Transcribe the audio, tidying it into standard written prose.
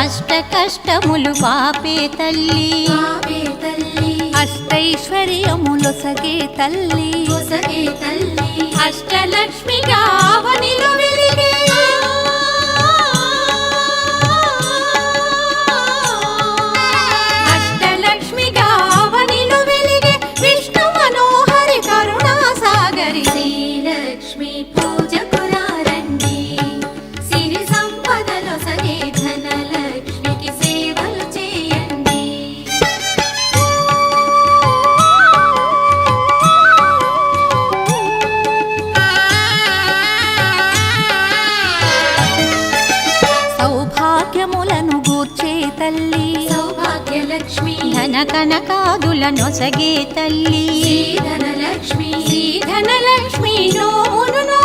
అష్ట కష్టములు పాపే తల్లి అష్టైశ్వర్యములొసగే తల్లి అష్టలక్ష్మిగా అవనిలో వెలిగే అష్టలక్ష్మిగా అవనిలో వెలిగే విష్ణు మనోహరి కరుణా సాగరి శ్రీలక్ష్మి పూజకు రండి సిరి సంపదలో సగే ధనలక్ష్మికి సేవలు చేయండి సౌభాగ్యములను గూర్చే తల్లి సౌభాగ్యలక్ష్మి ధన కనకాదులనొసగే తల్లి ధనలక్ష్మి ధనలక్ష్మి నోమును